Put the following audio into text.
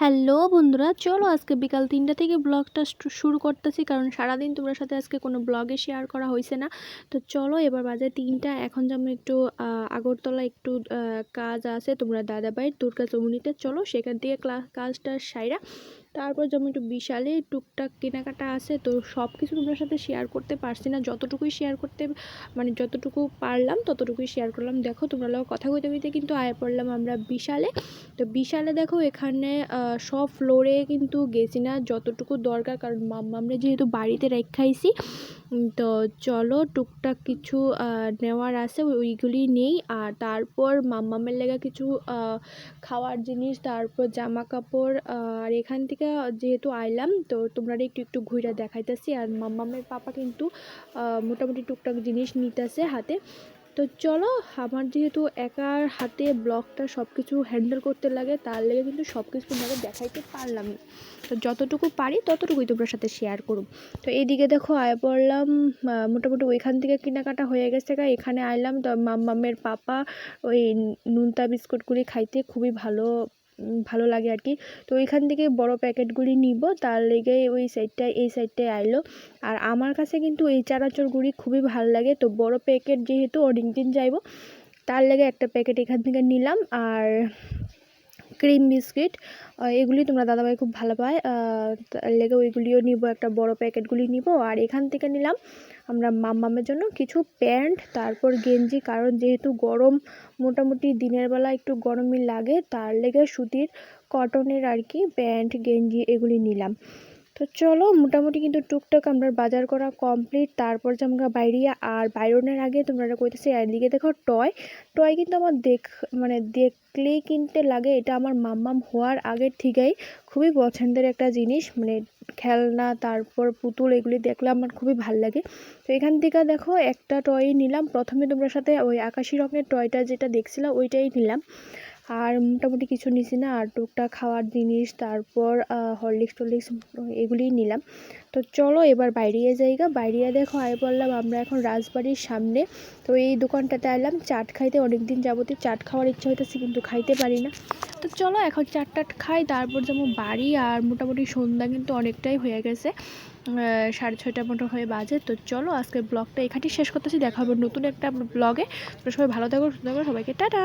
Hello বন্ধুরা, চলো আজকে বিকাল 3টা থেকে ব্লগটা শুরু করতেছি, কারণ সারাদিন তোমার সাথে আজকে কোনো ব্লগে শেয়ার করা হয়েছে না। তো চলো, এবার বাজে 3টা, এখন যেমন একটু আগরতলা একটু কাজ আছে তোমরা দাদাভাইয়ের দুর্গা চৌমুনিতে, চলো সেখান থেকে কাজটা সাইরা তারপর যেমন একটু বিশালে টুকটাক কেনাকাটা আছে। তো সব কিছু তোমার সাথে শেয়ার করতে পারছি না, যতটুকুই শেয়ার করতে মানে যতটুকু পারলাম ততটুকুই শেয়ার করলাম। দেখো তোমরা লোক কথা কইতে কইতে কিন্তু আয় পড়লাম আমরা বিশালে। তো বিশালে দেখো এখানে সব ফ্লোরে কিন্তু গেছি না, যতটুকু দরকার, কারণ আমরা যেহেতু বাড়িতে রেখাইছি। তো চলো টুকটাক কিছু নেওয়ার আছে, ওইগুলি নেই। আর তারপর মাম্মামের লেগা কিছু খাওয়ার জিনিস, তারপর জামা কাপড়। আর এখান থেকে যেহেতু আইলাম, তো তোমরা একটু একটু ঘুরে দেখাইতেছি। আর মাম্মামের পাপা কিন্তু মোটামুটি টুকটাক জিনিস নিতেছে হাতে। তো চলো, আমার যেহেতু একার হাতে ব্লগটা সব কিছু হ্যান্ডেল করতে লাগে, তার লেগে কিন্তু সব কিছু তোমাকে দেখাইতে পারলাম না। তো যতটুকু পারি ততটুকুই তোমার সাথে শেয়ার করুম। তো এইদিকে দেখো আয় পড়লাম, মোটামুটি ওইখান থেকে কেনাকাটা হয়ে গেছে। এখানে আইলাম, তো মাম্মামের পাপা ওই নুনতা বিস্কুটগুলি খাইতে খুবই ভালো ভালো লাগে আর কি। তো ওইখান থেকে বড় প্যাকেটগুলি নিব, তার লেগে ওই সাইডটায় এই সাইডটায় আইলো। আর আমার কাছে কিন্তু এই চানাচুরগুলি খুবই ভালো লাগে। তো বড় প্যাকেট যেহেতু অনেক দিন যাইব, তার লেগে একটা প্যাকেট এখান থেকে নিলাম। আর ক্রিম বিস্কিট এগুলি তোমরা দাদাভাই খুব ভালো পায়, তার লেগে ওইগুলিও নিব, একটা বড় প্যাকেটগুলি নিব। আর এখান থেকে নিলাম আমরা মাম্মামের জন্য কিছু প্যান্ট, তারপর গেঞ্জি, কারণ যেহেতু গরম, মোটামুটি দিনের বেলা একটু গরমই লাগে, তার লেগে সুতির কটনের আর কি প্যান্ট গেঞ্জি এগুলি নিলাম। তো চলো, মোটামুটি কিন্তু টুকটাক আমরা বাজার করা কমপ্লিট। তারপর যে আমরা বাইরিয়া, আর বাইরনের আগে তোমরা কইতেছি এদিকে দেখো টয় টয় কিন্তু আমার মানে দেখলেই কিনতে লাগে। এটা আমার মাম্মাম হওয়ার আগের থেকেই খুবই পছন্দের একটা জিনিস, মানে খেলনা তারপর পুতুল এগুলি দেখলে আমার খুবই ভাল লাগে। তো এখান থেকে দেখো একটা টয় নিলাম। প্রথমে তোমরা সাথে ওই আকাশি রঙের টয়টা যেটা দেখছিলাম ওইটাই নিলাম। আর মোটামুটি কিছু নিছি না, আর টুকটাক খাওয়ার জিনিস, তারপর হরলিক্স টরলিক্স এগুলিই নিলাম। তো চলো এবার বাইরিয়ে জায়গা, বাইরিয়ে দেখো আয় বললাম আমরা এখন রাজবাড়ির সামনে। তো এই দোকানটাতে আইলাম চাট খাইতে, অনেকদিন যাবতীয় চাট খাওয়ার ইচ্ছা হইতেছে কিন্তু খাইতে পারি না। তো চলো এখন চাট টাট খাই, তারপর যাবো বাড়ি। আর মোটামুটি সন্ধ্যা কিন্তু অনেকটাই হয়ে গেছে, 6:30 মতো হয়ে বাজে। তো চলো আজকের ব্লগটা এখানেই শেষ করতেছি, দেখা হবে নতুন একটা ব্লগে। তো সবাই ভালো থাকো, সুন্দর থাকো, সবাইকে টাটা।